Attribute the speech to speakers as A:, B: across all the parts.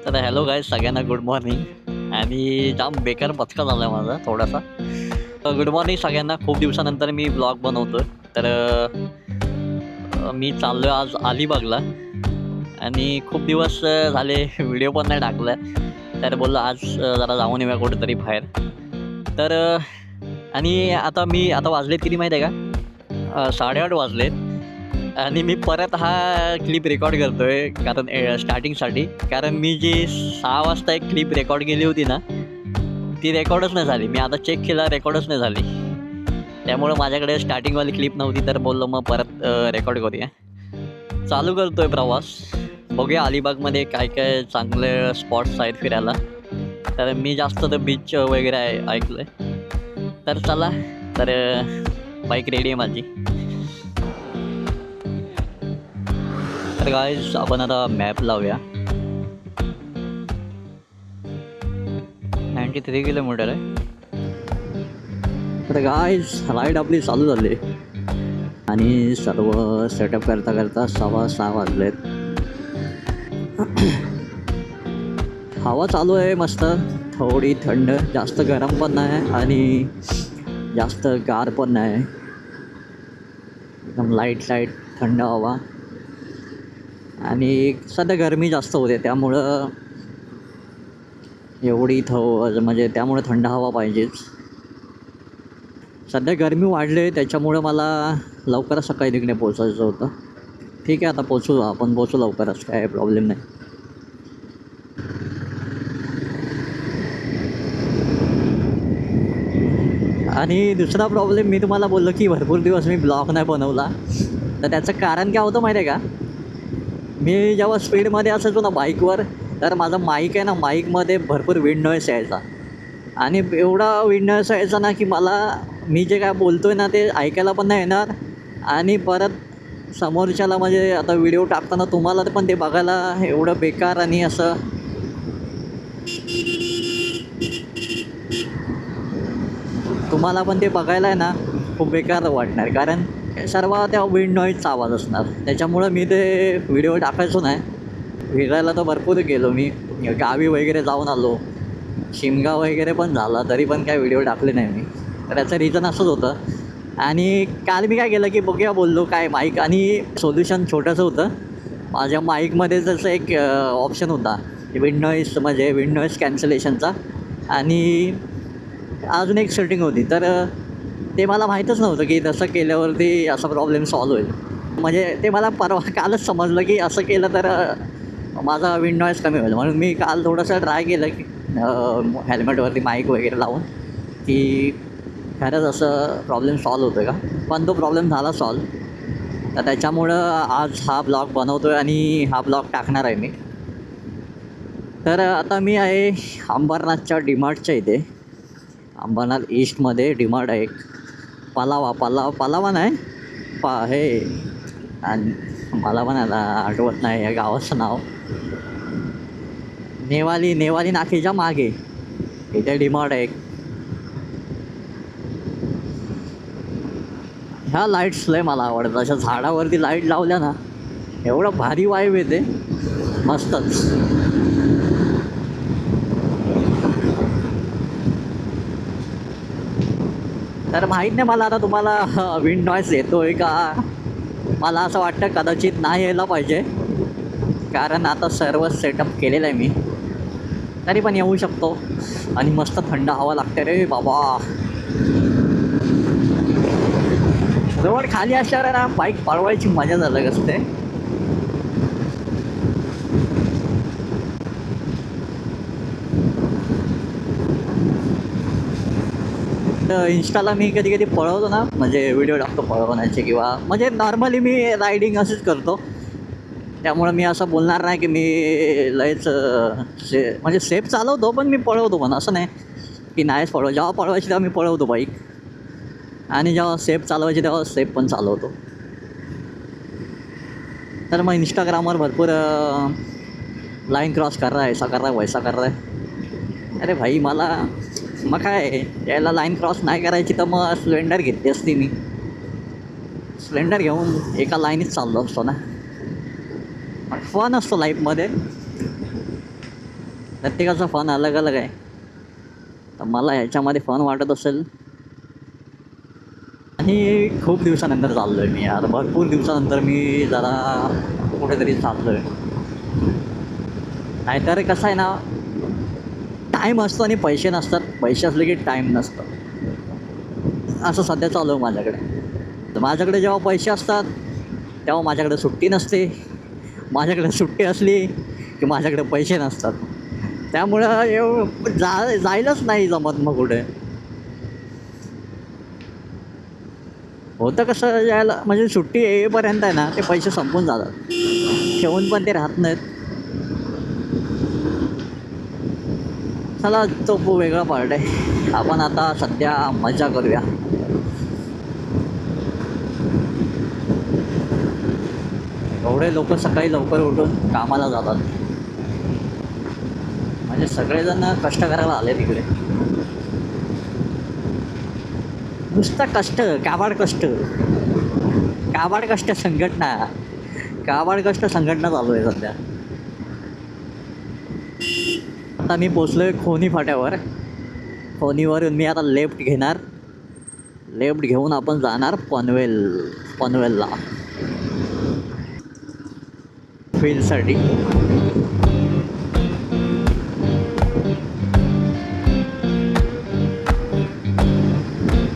A: तर hello guys सगळ्यांना good morning. आणि जाम बेकार पचका झाला आहे माझा थोडासा. गुड मॉर्निंग सगळ्यांना. खूप दिवसानंतर मी ब्लॉग बनवतो आहे. तर मी चाललो आहे आज अलिबागला. आणि खूप दिवस झाले व्हिडिओ पण नाही टाकला. तर बोललो आज जरा जाऊन येऊया कुठेतरी बाहेर. तर आणि आता वाजलेत किती माहीत आहे का? 8:30 वाजलेत. आणि मी परत हा क्लिप रेकॉर्ड करतो आहे कारण स्टार्टिंगसाठी. कारण मी जी 6 वाजता एक क्लिप रेकॉर्ड केली होती ना, ती रेकॉर्डच नाही झाली. मी आता चेक केला, रेकॉर्डच नाही झाली. त्यामुळं माझ्याकडे स्टार्टिंगवाली क्लिप नव्हती. तर बोललो मग परत रेकॉर्ड करूया. चालू करतो आहे प्रवास. बघूया अलिबागमध्ये काय काय चांगले स्पॉट्स आहेत फिरायला. तर मी जास्त तर बीच वगैरे ऐकलं आहे. तर चला. तर बाईक रेडी आहे माझी. तर गाईज आपण आता मॅप लावूया. 93 किलोमीटर आहे. तर गाईज राईड आपली चालू झाली आणि सर्व सेटअप करता करता 6:15 वाजलेत. हवा चालू आहे मस्त, थोडी थंड, जास्त गरम पण नाही आणि जास्त गार पण नाही. एकदम लाईट थंड हवा. आणि सध्या गरमी जास्त होते त्यामुळं म्हणजे त्यामुळे थंड हवा पाहिजेच. सध्या गरमी वाढले त्याच्यामुळं मला लवकरच सकाळी तिकडे पोचायचं होतं. ठीक आहे, आता आपण पोचू लवकरच, काय प्रॉब्लेम नाही. आणि दुसरा प्रॉब्लेम, मी तुम्हाला बोललो की भरपूर दिवस मी ब्लॉग नाही बनवला. तर त्याचं कारण काय होतं माहिती आहे का? मी जेव्हा स्पीडमध्ये असायचो ना बाईकवर, तर माझा माईक आहे ना, माईकमध्ये भरपूर विंड नॉईस यायचा. आणि एवढा विंड नॉईस यायचा ना की मी जे काय बोलतो आहे ना ते ऐकायला पण नाही येणार. आणि परत समोरच्याला म्हणजे आता व्हिडिओ टाकताना तुम्हाला पण ते बघायला एवढं बेकार आणि असं तुम्हाला पण ते बघायला आहे ना खूप बेकार वाटणार. कारण सर्व त्या विंड नॉईजचा आवाज असणार. त्याच्यामुळं मी ते व्हिडिओ टाकायचो नाही. फिरायला तर भरपूर गेलो मी, गावी वगैरे जाऊन आलो, शिमगा वगैरे पण झाला, तरी पण काय व्हिडिओ टाकले नाही मी. तर याचं रिझन असंच होतं. आणि काल मी काय केलं की बघूया बोललो काय माईक, आणि सोल्युशन छोटंसं होतं. माझ्या माईकमध्ये जसं एक ऑप्शन होता विंड नॉईज कॅन्सलेशनचा. आणि अजून एक सेटिंग होती. तर ते मला माहीतच नव्हतं की तसं केल्यावरती असा प्रॉब्लेम सॉल्व्ह होईल. म्हणजे ते मला कालच समजलं की असं केलं तर माझा विंड नॉईज कमी होईल. म्हणून मी काल थोडंसं ट्राय केलं की हेल्मेटवरती माईक वगैरे लावून की खरंच असं प्रॉब्लेम सॉल्व्ह होतो का. पण तो प्रॉब्लेम झाला सॉल्व्ह. तर त्याच्यामुळं आज हा ब्लॉग बनवतो आहे आणि हा ब्लॉग टाकणार आहे मी. तर आता मी आहे अंबरनाथच्या डीमार्टच्या इथे. अंबरनाथ ईस्टमध्ये डीमार्ट आहे एक. पालावा नाही हे, आणि मला पण आता आठवत नाही या गावाचं नाव. नेवाली नाक्याच्या मागे इथे डीमार्ट आहे एक. ह्या लाईट्स लय मला आवडतात. अशा झाडावरती लाईट लावल्या ना, एवढं भारी वाईब येते, मस्तच. तर माहीत नाही मला आता तुम्हाला विंड नॉईस येतो आहे का. मला असं वाटतं कदाचित नाही यायला पाहिजे, कारण आता सर्व सेटअप केलेलं आहे मी. तरी पण येऊ शकतो. आणि मस्त थंड हवा लागते रे बाबा. जवळ खाली असल्यावर ना बाईक पळवायची मजा झालं असते. इंस्टाला मी कधी कधी पळवतो ना, म्हणजे व्हिडिओ टाकतो पळवण्याचे, किंवा म्हणजे नॉर्मली मी रायडिंग असंच करतो. त्यामुळं मी असं बोलणार नाही की मी लयच म्हणजे सेफ चालवतो, पण मी पळवतो पण असं नाही की नाहीच जेव्हा पळवायची तेव्हा मी पळवतो बाईक, आणि जेव्हा सेफ चालवायची तेव्हा सेफ पण चालवतो. तर मग इंस्टाग्रामवर भरपूर लाईन क्रॉस कर रहा है, ऐसा कर रहा है, वैसा कर रहा है. अरे भाई मग काय याला लाईन क्रॉस नाही करायची तर मग स्प्लेंडर घेतली असती मी. स्प्लेंडर घेऊन एका लाईनीत चाललो असतो ना. फन असतो लाईफमध्ये. प्रत्येकाचा फन अलग अलग आहे. तर मला ह्याच्यामध्ये फन वाटत असेल. आणि खूप दिवसानंतर चाललो आहे मी यार, भरपूर दिवसानंतर मी जरा कुठेतरी चाललो आहे. नाहीतर कसं आहे ना, टाईम असतो आणि पैसे नसतात, पैसे असले की टाईम नसतं. असं सध्या चालू आहे माझ्याकडे. तर माझ्याकडे जेव्हा पैसे असतात तेव्हा माझ्याकडे सुट्टी नसते, माझ्याकडे सुट्टी असली की माझ्याकडे पैसे नसतात. त्यामुळं जायलाच नाही जमत मग कुठे. होतं कसं यायला, म्हणजे सुट्टी येईपर्यंत आहे ना ते पैसे संपून जातात, ठेवून पण ते राहत नाहीत. चला तो वेगळा पार्ट आहे. आपण आता सध्या मजा करूया. एवढे लोक सकाळी लवकर उठून कामाला जातात, म्हणजे सगळेजण कष्ट करायला आले तिकडे. नुसतं कष्ट, काबाड कष्ट, काबाड कष्ट संघटना, काबाड कष्ट संघटना चालू आहे सध्या. आता मी पोचलो आहे खोनी फाट्यावर. खोनीवरून मी आता लेफ्ट घेणार. लेफ्ट घेऊन आपण जाणार पनवेलला फील्डसाठी.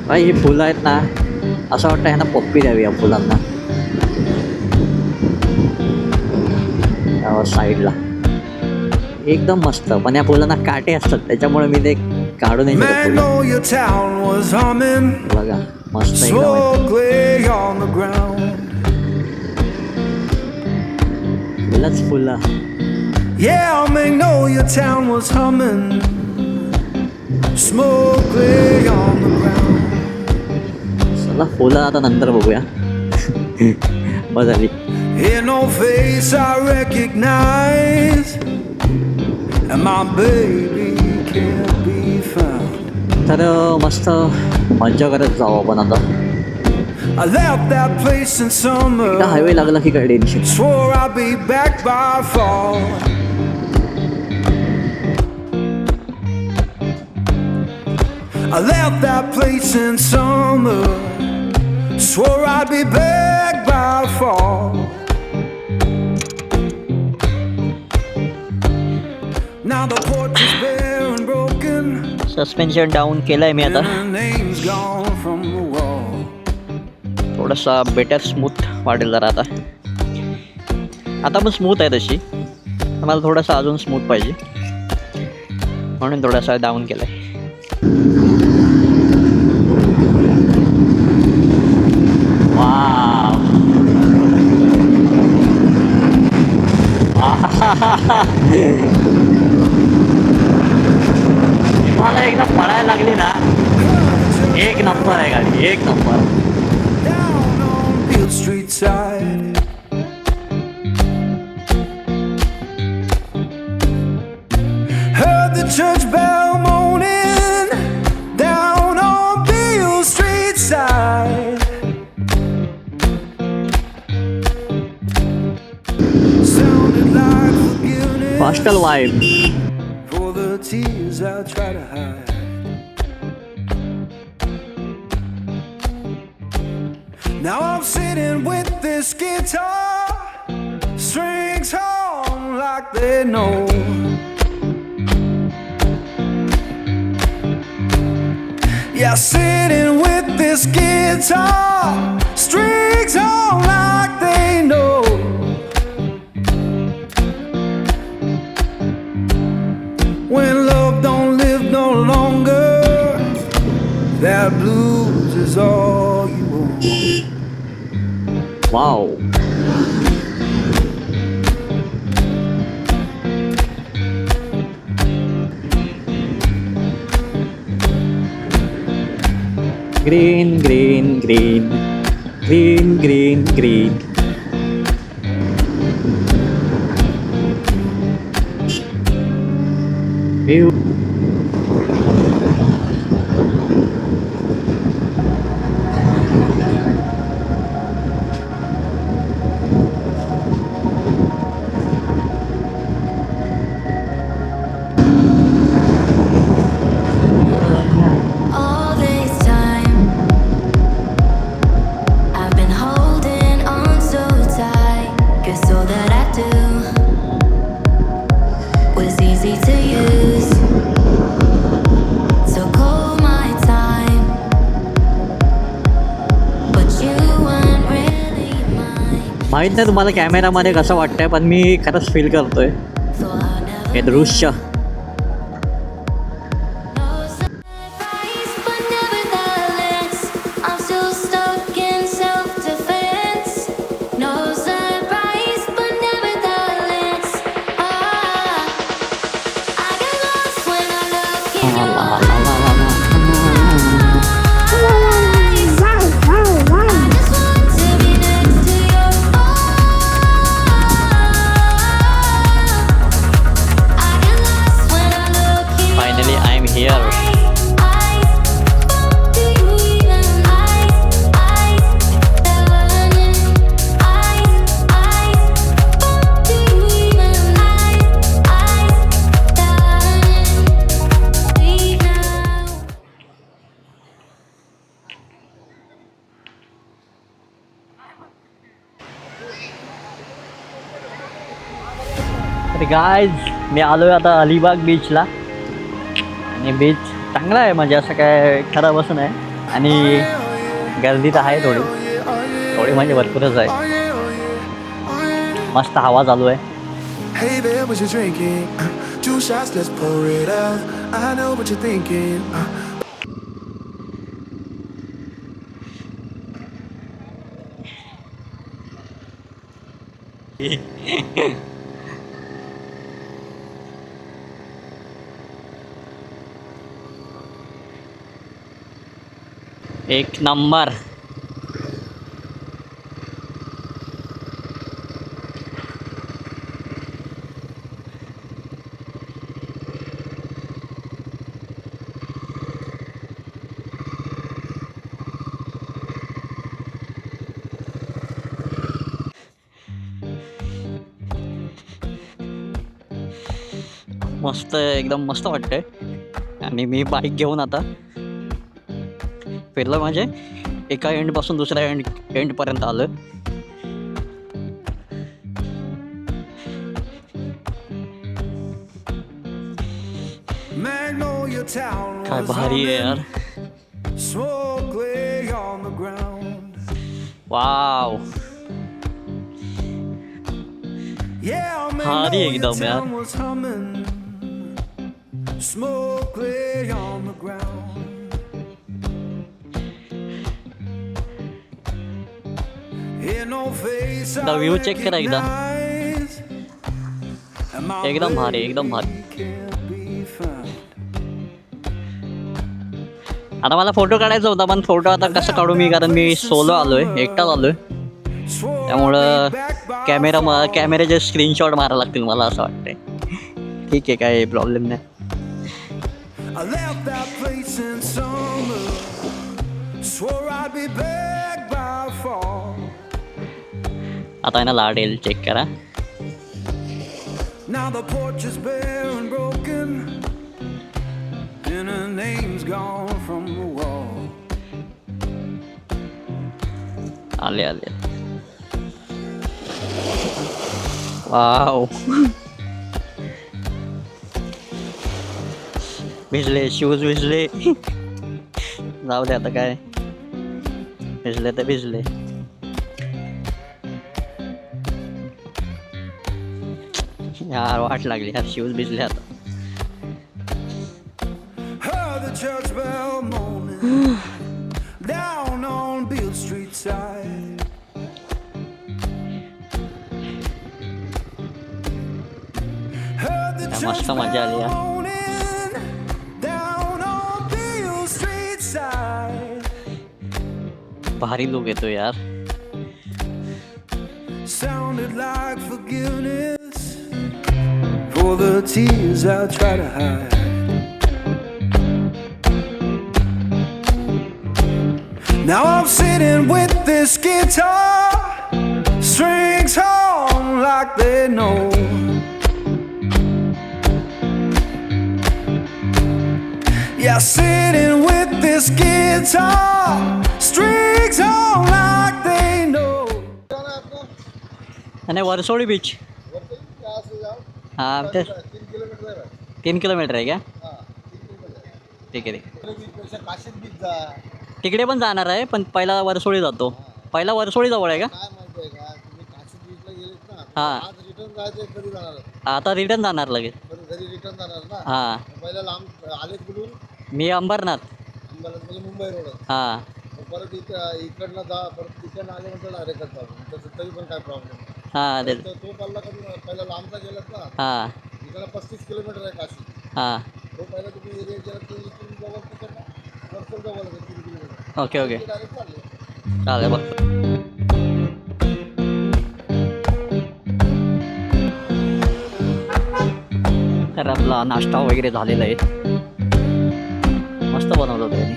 A: भाई ही फुलं आहेत ना, असं वाटतं ह्यांना पप्पी द्यावी या फुलांना. साईडला एकदम मस्त, पण या फुलांना काटे असतात त्याच्यामुळे मी ते काढून नाही शकत. बघा मस्त फुलंच फुलं.
B: Yeah, Magnolia Town was humming, smoke lay on the ground.
A: चला फुलं आता नंतर बघूया. बस झाली.
B: Ain't no face I recognize, and my baby can't be found.
A: तर मस्त मज्जा करत जाऊ आपण आता.
B: I left that place in summer,
A: एकदा हायवे लागला की काय tension.
B: swore I'd be back by fall. I left that place in summer, swore I'd be back by fall. Now the porch is bare and broken,
A: suspension down केलंय मी आता.
B: and her name's gone from the wall.
A: थोडासा better smooth वाटेल जरा आता. आता पण smooth आहे तशी, मला थोडासा अजून स्मूथ पाहिजे म्हणून थोडासा डाऊन केलाय. मला एकदम पडायला लागली ना, एक नंबर आहे गाडी, एक number.
B: Down on Beale Street side, heard the church bell moaning. Down on Beale Street side, sounded like forgiveness
A: hostel vibe.
B: for the tears I try to hide. Now I'm sitting with this guitar, strings on like they know. Yeah, sitting with this guitar, strings on like they know. When love don't live no longer, that blues is all you want.
A: Wow. Green green green green green green. View. माहीत नाही तुम्हाला कॅमेरामध्ये कसं वाटतंय, पण मी खरंच feel करतोय हे दृश्य. Finally, I'm here. तर गाईज मी आलो आहे आता अलिबाग बीचला. आणि बीच चांगला आहे, म्हणजे असं काय खराब असं नाही. आणि गर्दी तर आहे थोडी थोडी, म्हणजे भरपूरच आहे. मस्त हवा चालू आहे.
B: Hey there, what you drinking? 2 shots, let's pour it out. I know what you're thinking.
A: एक नंबर. मस्त एकदम मस्त वाटतंय. आणि मी बाईक घेऊन आता फिरलं, म्हणजे एका एंडपासून दुसऱ्या एंडपर्यंत आलं.
B: Magnolia Town
A: काय
B: was
A: भारी आहे यार.
B: smoke lay on the ground.
A: Wow,
B: Yeah,
A: भारी
B: Magnolia
A: एकदम यार.
B: Town was humming. Smoke lay on the ground. In no face
A: The
B: I
A: view check करा एकदा.
B: recognize. And my
A: एकदम भारी,
B: baby
A: एकदम भारी.
B: can't be found.
A: आता मला फोटो काढायचा होता, पण फोटो आता कसं काढू मी, कारण मी सोलो आलोय, एकटाच आलोय. त्यामुळं कॅमेऱ्याचे स्क्रीनशॉट मारायला लागतील मला असं वाटतंय. ठीक आहे, काय प्रॉब्लेम नाही.
B: I left that place in summer. Swore I'd be back by fall.
A: आता आहे ना लाड येईल, चेक करा.
B: Now the porch is bare and broken, and her name's gone from the wall.
A: आले आले. वाव. भिजले, शूज भिजले. जाऊ दे आता, काय भिजले तर भिजले. यार वाट लागली यार, शूज भिजले आता.
B: Heard the church bell moaning down on Beale Street side. Heard the church
A: मस्त मजा आली
B: bell
A: यार.
B: moaning down on Beale Street side.
A: भारी लोक येतो यार.
B: Sounded like forgiveness for the tears I try to hide. Now I'm sitting with this guitar, strings hum like they know. Yeah, sitting with this guitar, strings hum like they know.
A: आणि Varsoli beach. हां, ते 3 kilometre आहे का? ठीक आहे, तिकडे पण जाणार आहे, पण पहिला वरसोळी जातो. पहिला वरसोळी जवळ आहे का? हां
C: आज रिटर्न जायचं कधी जाणार
A: आता रिटर्न जाणार लगेच.
C: घरी रिटर्न जाणार ना
A: हां
C: पहिला लांब आलेच कुठून
A: मी अंबरनाथ.
C: अंबाला म्हणजे मुंबई रोड
A: हां
C: परत इकडनं जा परत तिकडनं आल्यानंतर डायरेक्ट जाऊ तसं तरी पण काय प्रॉब्लेम नाही
A: हां ते
C: तर तो पल्ला कधी पहिला लांबचा गेलात ना
A: हां
C: इकडं 35 किलोमीटर आहे काशी
A: हां
C: तो पहिला तुम्ही एरिया गेला की इथून जवळ तिकडनं वर्षल जवळ आहे 3 किलोमीटर
A: ओके ओके
C: डायरेक्ट चालले
A: चालेल बघ. तर आपला नाश्ता वगैरे झालेला आहे. मस्त बनवलं होतं त्यांनी.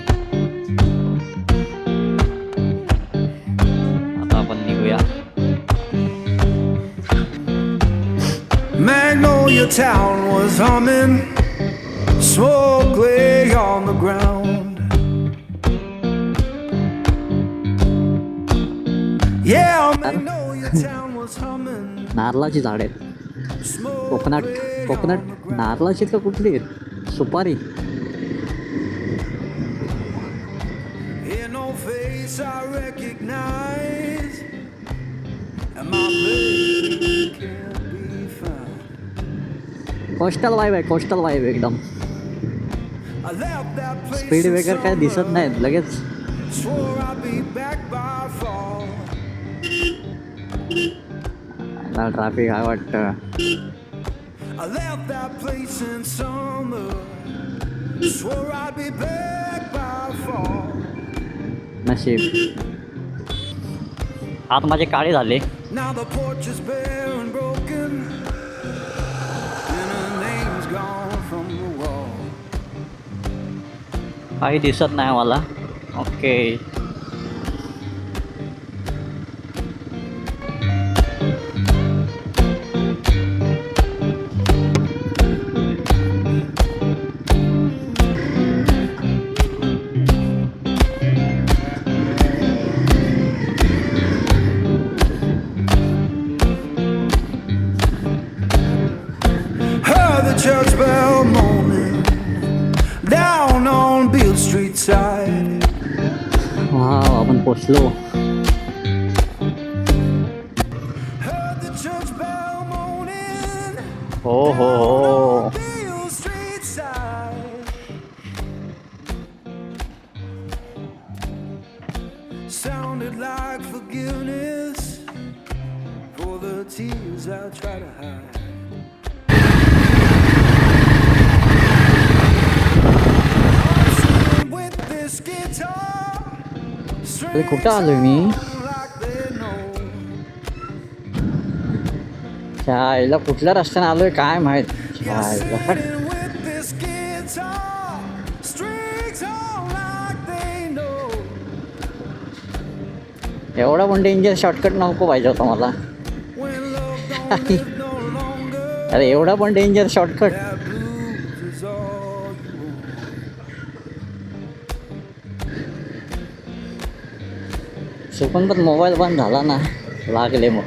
A: आता आपण निघूया.
B: Magnolia Town was humming, smoke lay on the ground. Yeah, Magnolia Town was humming,
A: नारळाची झाड आहेत.
B: smoke
A: coconut
B: lay on
A: coconut
B: the ground.
A: नारळाची का कुठली आहेत? सुपारी.
B: In no face I recognize, and my baby can't be found.
A: Coastal vibe आहे, coastal vibe एकदम.
B: I left that place
A: speed
B: in
A: breaker काय दिसत
B: summer,
A: नाहीत लगेच.
B: swore I'd be back by fall.
A: Traffic आहे वाटतं.
B: I left that place in summer, swore I'd be back by fall.
A: नशीब. हात माझे काळे झाले.
B: Now the porch is bare and broken, and her name's gone from the wall.
A: काही दिसत नाही मला. Okay
B: Heard the church bell moaning down on Beale Street side.
A: Wow आपण पोचलो.
B: Heard the church bell moaning
A: हो हो हो.
B: Beale Street side. Sounded like forgiveness for the tears I try to hide. I'm singing with this guitar,
A: अरे कुठं आलोय मी?
B: like they know.
A: त्या आईला कुठल्या रस्त्याने आलोय काय माहित. त्या आईला.
B: Singing with this guitar, strings on like they know.
A: एवढा पण डेंजर शॉर्टकट नको पाहिजे होता मला.
B: When love don't live no longer,
A: अरे एवढा पण danger shortcut.
B: that blues is all you want.
A: चुकून पण मोबाईल बंद झाला ना लागले मग.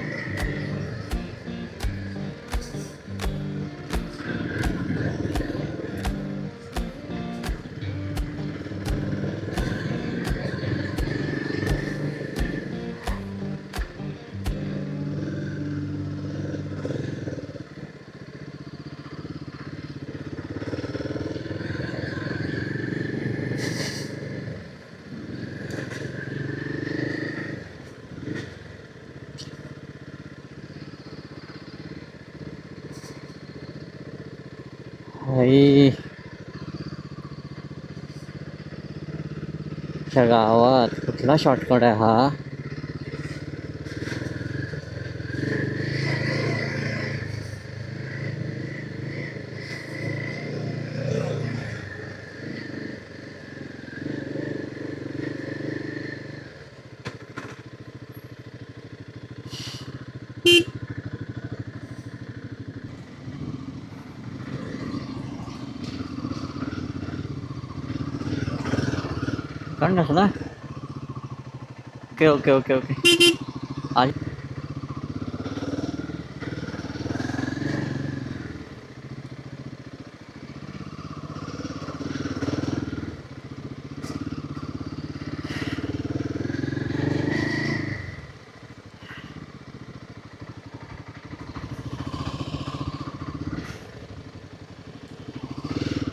A: आई च्या गावात कुठला शॉर्टकट आहे हा? कळलं ना? Okay okay okay okay. आई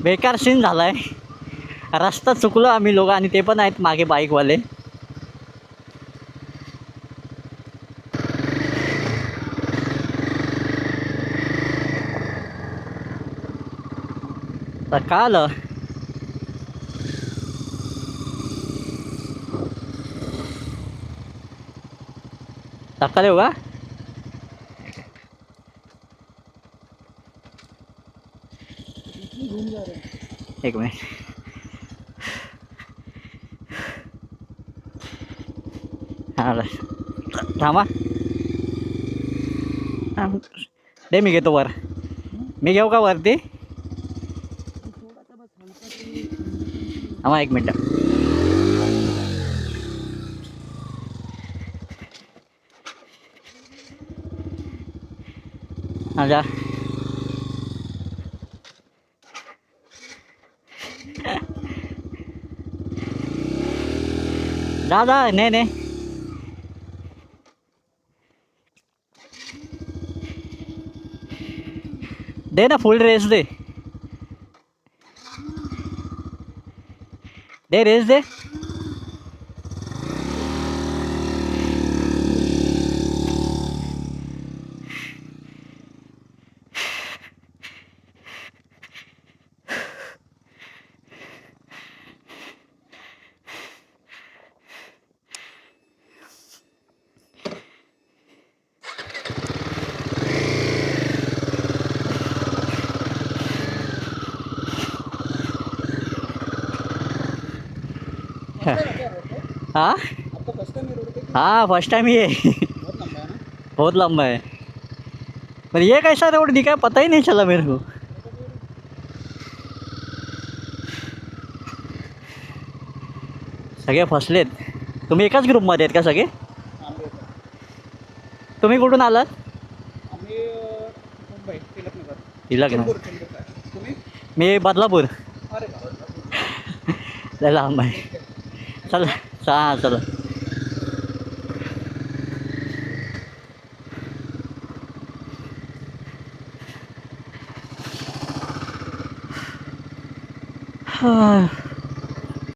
A: बेकार सीन झाला आहे. रस्ता चुकलो आम्ही लोक आणि ते पण आहेत मागे बाईकवाले. तर का आलं धक्का देऊ का? एक मिनिट. हां थांबा. दे मी घेतो वर. मी घेऊ का वरती? थांबा एक मिनटं. हां जा. जा जा नाही नाही. दे ना फुल रेस दे. दे रेस दे. हाँ हाँ फर्स्ट टाइम ही है. बहुत लंबा है. पर ये कैसा रोड दिखा पता ही नहीं चला मेरे को. सगळे फसलेत. तुम्ही एकाच ग्रुपमध्ये आहेत का सगळे? तुम्ही कुठून आलात? तिलकनगर. मी बदलापूर. लय लांब आहे. चला हां चला. हां